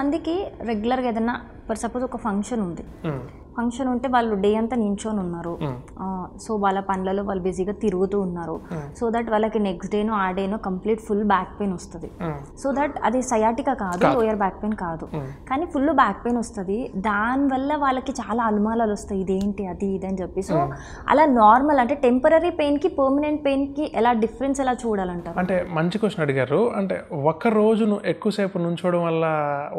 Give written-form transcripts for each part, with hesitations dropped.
కొంతమందికి రెగ్యులర్గా ఏదైనా సపోజ్ ఒక ఫంక్షన్ ఉంది, ఫంక్షన్ ఉంటే వాళ్ళు డే అంతా నించొని ఉన్నారు, సో వాళ్ళ పనులలో వాళ్ళు బిజీగా తిరుగుతూ ఉన్నారు, సో దట్ వాళ్ళకి నెక్స్ట్ డేనో ఆ డేనో కంప్లీట్ ఫుల్ బ్యాక్ పెయిన్ వస్తుంది. సో దట్ అది సయాటికా కాదు, లోయర్ బ్యాక్ పెయిన్ కాదు, కానీ ఫుల్ బ్యాక్ పెయిన్ వస్తుంది. దానివల్ల వాళ్ళకి చాలా అనుమానాలు వస్తాయి, ఇదేంటి అది ఇది అని చెప్పి. సో అలా నార్మల్ అంటే టెంపరీ పెయిన్కి పర్మనెంట్ పెయిన్కి ఎలా డిఫరెన్స్ ఎలా చూడాలంటారు? అంటే మంచి క్వశ్చన్ అడిగారు. అంటే ఒక రోజు ఎక్కువసేపు నుంచోవడం వల్ల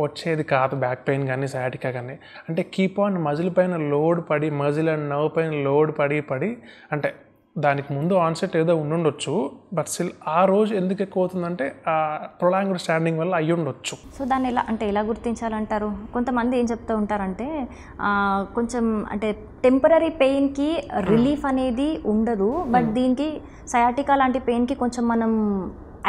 వచ్చేది కాదు బ్యాక్ పెయిన్ కానీ సయాటికా కానీ. అంటే కీప్ ఆన్ మజిల్ పైన లోడ్ పడి, మజిల్ అండ్ నర్వ్ పైన లోడ్ పడి అంటే దానికి ముందు ఆన్సెట్ ఏదో ఉండుండొచ్చు, బట్ స్టిల్ ఆ రోజు ఎందుకు ఎక్కువ అవుతుందంటే ప్రొలాంగ్డ్ స్టాండింగ్ వల్ల అయ్యి ఉండొచ్చు. సో దాన్ని ఎలా గుర్తించాలంటారు? కొంతమంది ఏం చెప్తూ ఉంటారంటే కొంచెం అంటే టెంపరీ పెయిన్కి రిలీఫ్ అనేది ఉండదు, బట్ దీనికి సయాటికా లాంటి పెయిన్కి కొంచెం మనం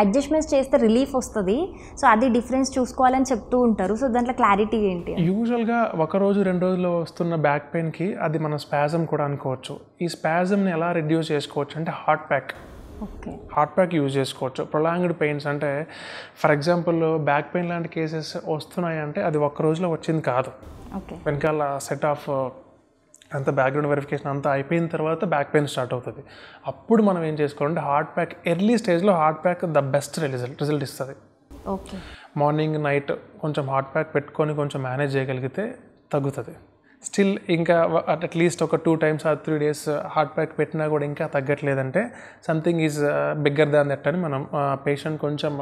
అడ్జస్ట్మెంట్స్ చేస్తే రిలీఫ్ వస్తుంది, సో అది డిఫరెన్స్ చూసుకోవాలని చెప్తూ ఉంటారు. సో దాంట్లో క్లారిటీ ఏంటి? యూజువల్గా ఒక రోజు 2 రోజుల్లో వస్తున్న బ్యాక్ పెయిన్కి అది మనం స్పాజమ్ కూడా అనుకోవచ్చు. ఈ స్పాజమ్ని ఎలా రిడ్యూస్ చేసుకోవచ్చు అంటే హాట్ ప్యాక్ యూజ్ చేసుకోవచ్చు. ప్రొలాంగ్డ్ పెయిన్స్ అంటే ఫర్ ఎగ్జాంపుల్ బ్యాక్ పెయిన్ లాంటి కేసెస్ వస్తున్నాయి అంటే అది ఒక్క రోజులో వచ్చింది కాదు. వెనకాల సెట్ ఆఫ్ అంత బ్యాక్గ్రౌండ్ వెరిఫికేషన్ అంతా అయిపోయిన తర్వాత బ్యాక్ పెయిన్ స్టార్ట్ అవుతుంది. అప్పుడు మనం ఏం చేసుకోవాలంటే హాట్ ప్యాక్ ఎర్లీ స్టేజ్లో hot pack the best result ఇస్తుంది. మార్నింగ్ నైట్ కొంచెం హాట్ ప్యాక్ పెట్టుకొని కొంచెం మేనేజ్ చేయగలిగితే తగ్గుతుంది. స్టిల్ ఇంకా అట్లీస్ట్ ఒక 2 times or 3 days hot pack పెట్టినా కూడా ఇంకా తగ్గట్లేదంటే something is bigger than that అని మనం పేషెంట్ కొంచెం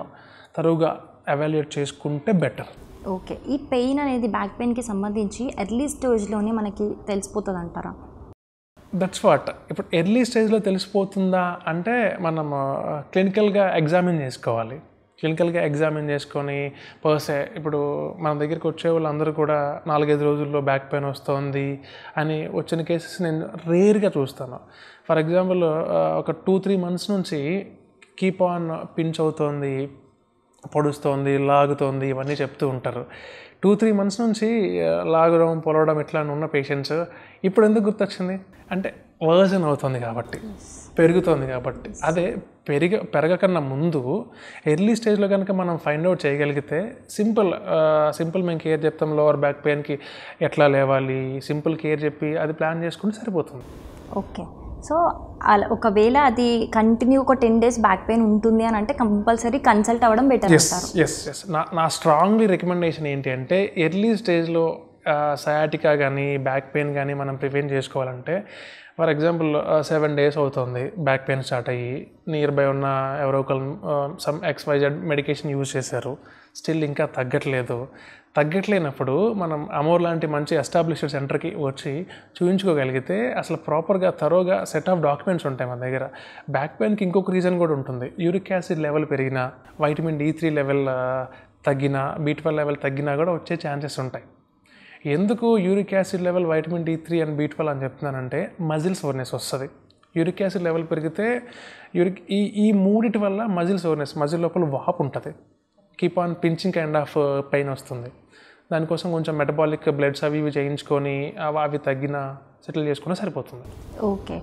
తరువుగా ఎవాల్యుయేట్ చేసుకుంటే బెటర్. ఓకే, ఈ పెయిన్ అనేది బ్యాక్ పెయిన్కి సంబంధించి ఎర్లీ స్టేజ్లోనే మనకి తెలిసిపోతుంది అంటారా? That's what. ఇప్పుడు ఎర్లీ స్టేజ్లో తెలిసిపోతుందా అంటే మనం క్లినికల్గా ఎగ్జామిన్ చేసుకోవాలి. క్లినికల్గా ఎగ్జామిన్ చేసుకొని పర్సే ఇప్పుడు మన దగ్గరికి వచ్చే వాళ్ళందరూ కూడా 4-5 రోజుల్లో బ్యాక్ పెయిన్ వస్తుంది అని వచ్చిన కేసెస్ నేను రేర్గా చూస్తాను. ఫర్ ఎగ్జాంపుల్ ఒక 2-3 months నుంచి కీప్ ఆన్ పించ్ అవుతోంది, పొడుస్తోంది, లాగుతోంది, ఇవన్నీ చెప్తూ ఉంటారు. 2-3 months నుంచి లాగడం, పొలవడం ఇట్లా ఉన్న పేషెంట్స్ ఇప్పుడు ఎందుకు గుర్తొచ్చింది అంటే వర్జన్ అవుతుంది కాబట్టి, పెరుగుతోంది కాబట్టి. అదే పెరగకన్నా ముందు ఎర్లీ స్టేజ్లో కనుక మనం ఫైండ్ అవుట్ చేయగలిగితే సింపుల్ మేము కేర్ చెప్తాం. లోవర్ బ్యాక్ పెయిన్కి ఎట్లా లేవాలి, సింపుల్ కేర్ చెప్పి అది ప్లాన్ చేసుకుంటే సరిపోతుంది. ఓకే, సో ఒకవేళ అది కంటిన్యూ ఒక 10 days బ్యాక్ పెయిన్ ఉంటుంది అని అంటే కంపల్సరీ కన్సల్ట్ అవ్వడం బెటర్ అంటారు? ఎస్. నా స్ట్రాంగ్లీ రికమెండేషన్ ఏంటి అంటే ఎర్లీ స్టేజ్లో సయాటికా కానీ బ్యాక్ పెయిన్ కానీ మనం ప్రివెంట్ చేసుకోవాలంటే ఫర్ ఎగ్జాంపుల్ 7 days అవుతుంది బ్యాక్ పెయిన్ స్టార్ట్ అయ్యి, నియర్ బై ఉన్న ఎవరో ఒకరు సమ్ XYZ మెడికేషన్ యూజ్ చేశారు, స్టిల్ ఇంకా తగ్గట్లేనప్పుడు మనం అమోర్ లాంటి మంచి ఎస్టాబ్లిష్డ్ సెంటర్కి వచ్చి చూపించుకోగలిగితే అసలు ప్రాపర్గా తరోగా సెట్ ఆఫ్ డాక్యుమెంట్స్ ఉంటాయి మన దగ్గర. బ్యాక్ పెయిన్కి ఇంకొక రీజన్ కూడా ఉంటుంది. యూరిక్ యాసిడ్ లెవెల్ పెరిగినా, వైటమిన్ D3 లెవెల్ తగ్గినా, B12 లెవెల్ తగ్గినా కూడా వచ్చే ఛాన్సెస్ ఉంటాయి. ఎందుకు uric acid level, vitamin D3 and B12 అని చెప్తున్నానంటే మజిల్ సోర్నెస్ వస్తుంది. యూరిక్ యాసిడ్ లెవెల్ పెరిగితే ఈ మూడిటి వల్ల మజిల్ సోర్నెస్, మజిల్ లోపల వాపు ఉంటుంది, keep on pinching kind of pain వస్తుంది. దానికోసం కొంచెం మెటబాలిక్ బ్లడ్స్ అవి చేయించుకొని అవి తగ్గినా సెటిల్ చేసుకున్నా సరిపోతుంది. ఓకే.